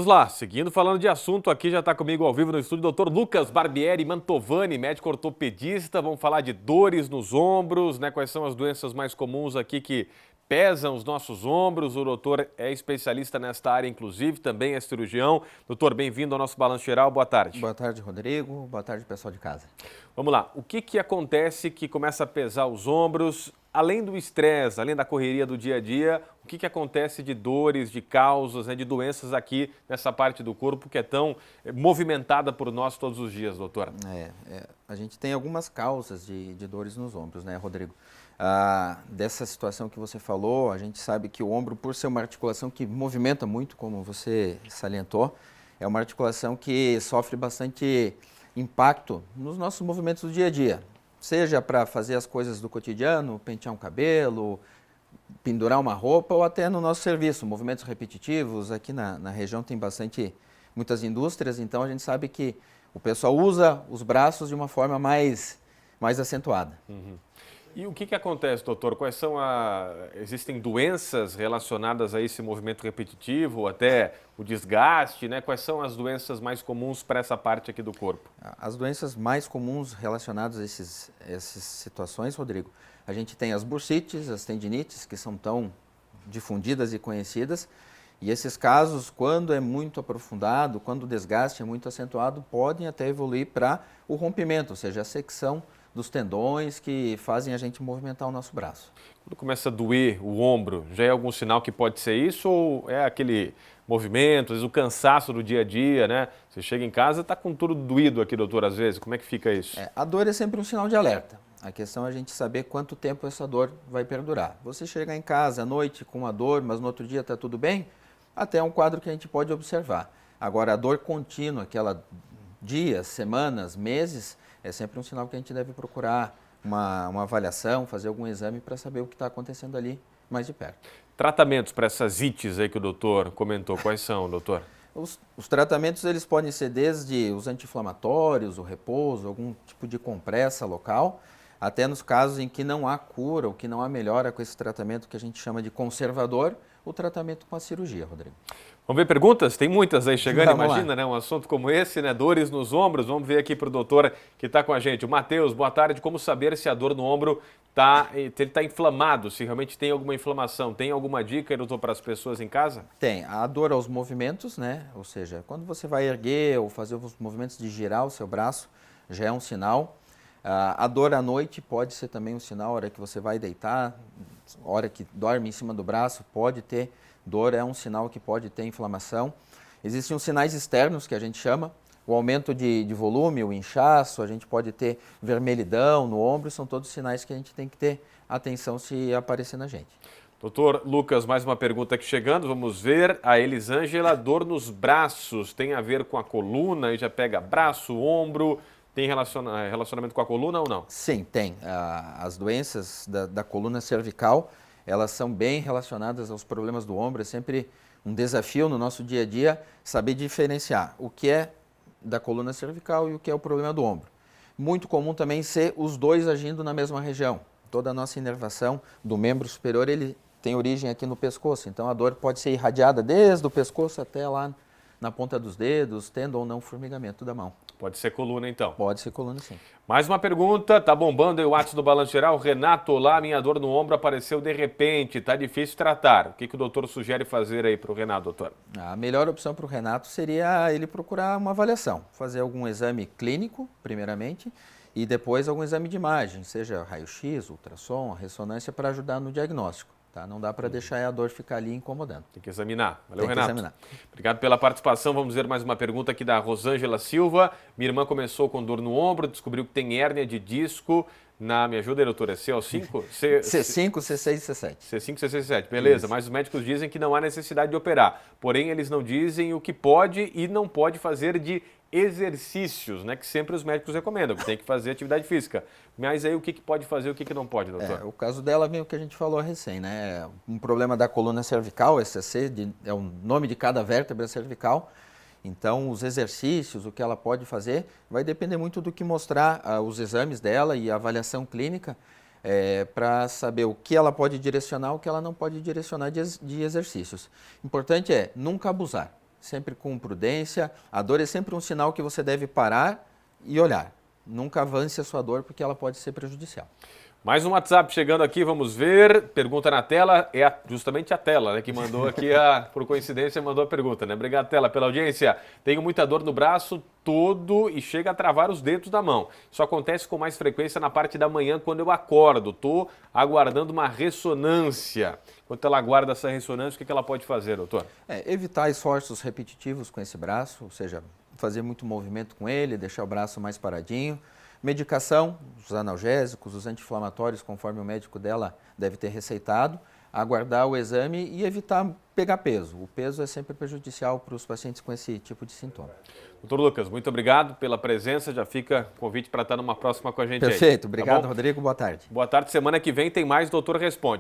Vamos lá, seguindo falando de assunto, aqui já está comigo ao vivo no estúdio o Dr. Lucas Barbieri Mantovani, médico ortopedista. Vamos falar de dores nos ombros, né? Quais são as doenças mais comuns aqui que pesam os nossos ombros. O doutor é especialista nesta área, inclusive, também é cirurgião. Doutor, bem-vindo ao nosso Balanço Geral, boa tarde. Boa tarde, Rodrigo. Boa tarde, pessoal de casa. Vamos lá, o que acontece que começa a pesar os ombros? Além do estresse, além da correria do dia a dia, o que acontece de dores, de causas, né, de doenças aqui nessa parte do corpo que é tão movimentada por nós todos os dias, doutora? A gente tem algumas causas de dores nos ombros, né, Rodrigo? Dessa situação que você falou, a gente sabe que o ombro, por ser uma articulação que movimenta muito, como você salientou, é uma articulação que sofre bastante impacto nos nossos movimentos do dia a dia. Seja para fazer as coisas do cotidiano, pentear um cabelo, pendurar uma roupa ou até no nosso serviço, movimentos repetitivos. Aqui na região tem muitas indústrias, então a gente sabe que o pessoal usa os braços de uma forma mais acentuada. Uhum. E o que acontece, doutor? Quais são existem doenças relacionadas a esse movimento repetitivo, até o desgaste, né? Quais são as doenças mais comuns para essa parte aqui do corpo? As doenças mais comuns relacionadas a essas situações, Rodrigo, a gente tem as bursites, as tendinites, que são tão difundidas e conhecidas, e esses casos, quando é muito aprofundado, quando o desgaste é muito acentuado, podem até evoluir para o rompimento, ou seja, a secção dos tendões que fazem a gente movimentar o nosso braço. Quando começa a doer o ombro, já é algum sinal que pode ser isso ou é aquele movimento, às vezes o cansaço do dia a dia, né? Você chega em casa e está com tudo doído aqui, doutor, às vezes. Como é que fica isso? A dor é sempre um sinal de alerta. A questão é a gente saber quanto tempo essa dor vai perdurar. Você chegar em casa à noite com a dor, mas no outro dia está tudo bem, até é um quadro que a gente pode observar. Agora, a dor contínua, aquela dias, semanas, meses, é sempre um sinal que a gente deve procurar uma avaliação, fazer algum exame para saber o que está acontecendo ali mais de perto. Tratamentos para essas ites aí que o doutor comentou, quais são, doutor? Os tratamentos eles podem ser desde os anti-inflamatórios, o repouso, algum tipo de compressa local, até nos casos em que não há cura ou que não há melhora com esse tratamento que a gente chama de conservador, o tratamento com a cirurgia, Rodrigo. Vamos ver perguntas? Tem muitas aí chegando, Vamos imagina, lá. né? Um assunto como esse, né? Dores nos ombros. Vamos ver aqui para o doutor que está com a gente. O Matheus, boa tarde. Como saber se a dor no ombro está inflamado, se realmente tem alguma inflamação? Tem alguma dica, doutor, para as pessoas em casa? Tem. A dor aos movimentos, né? Ou seja, quando você vai erguer ou fazer os movimentos de girar o seu braço, já é um sinal. A dor à noite pode ser também um sinal, a hora que você vai deitar, a hora que dorme em cima do braço, pode ter dor, é um sinal que pode ter inflamação. Existem os sinais externos que a gente chama, o aumento de volume, o inchaço, a gente pode ter vermelhidão no ombro, são todos sinais que a gente tem que ter atenção se aparecer na gente. Doutor Lucas, mais uma pergunta aqui chegando, vamos ver. A Elisângela, dor nos braços, tem a ver com a coluna, e já pega braço, ombro, tem relacionamento com a coluna ou não? Sim, tem. As doenças da coluna cervical, elas são bem relacionadas aos problemas do ombro, é sempre um desafio no nosso dia a dia saber diferenciar o que é da coluna cervical e o que é o problema do ombro. Muito comum também ser os dois agindo na mesma região. Toda a nossa inervação do membro superior, ele tem origem aqui no pescoço, então a dor pode ser irradiada desde o pescoço até lá na ponta dos dedos, tendo ou não formigamento da mão. Pode ser coluna, então. Pode ser coluna, sim. Mais uma pergunta, tá bombando aí o WhatsApp do Balanço Geral. Renato, olá, minha dor no ombro apareceu de repente, tá difícil tratar. O que o doutor sugere fazer aí para o Renato, doutor? A melhor opção para o Renato seria ele procurar uma avaliação, fazer algum exame clínico, primeiramente, e depois algum exame de imagem, seja raio-x, ultrassom, ressonância, para ajudar no diagnóstico. Tá? Não dá para deixar a dor ficar ali incomodando. Tem que examinar. Valeu, Tem que Renato. examinar. Obrigado pela participação. Vamos ver mais uma pergunta aqui da Rosângela Silva. Minha irmã começou com dor no ombro, descobriu que tem hérnia de disco. Me ajuda aí, doutora, C5? C5, C6 e C7. C5, C6, C7, beleza. Isso. Mas os médicos dizem que não há necessidade de operar. Porém, eles não dizem o que pode e não pode fazer de exercícios, né? Que sempre os médicos recomendam, que tem que fazer atividade física. Mas aí o que pode fazer e o que não pode, doutor? O caso dela vem o que a gente falou recém, né? Um problema da coluna cervical, SCC, é o nome de cada vértebra cervical. Então, os exercícios, o que ela pode fazer, vai depender muito do que mostrar os exames dela e a avaliação clínica para saber o que ela pode direcionar, o que ela não pode direcionar de exercícios. Importante é nunca abusar. sempre com prudência. A dor é sempre um sinal que você deve parar e olhar. Nunca avance a sua dor porque ela pode ser prejudicial. Mais um WhatsApp chegando aqui, vamos ver. Pergunta na tela, justamente a tela, né, que mandou aqui, por coincidência, mandou a pergunta, né? Obrigado, tela, pela audiência. Tenho muita dor no braço todo e chega a travar os dedos da mão. Isso acontece com mais frequência na parte da manhã quando eu acordo. Estou aguardando uma ressonância. Enquanto ela aguarda essa ressonância, o que ela pode fazer, doutor? Evitar esforços repetitivos com esse braço, ou seja, fazer muito movimento com ele, deixar o braço mais paradinho. Medicação, os analgésicos, os anti-inflamatórios, conforme o médico dela deve ter receitado, aguardar o exame e evitar pegar peso. O peso é sempre prejudicial para os pacientes com esse tipo de sintoma. Doutor Lucas, muito obrigado pela presença, já fica convite para estar numa próxima com a gente. Perfeito, aí. Obrigado, Tá, Rodrigo, boa tarde. Boa tarde, semana que vem tem mais Doutor Responde.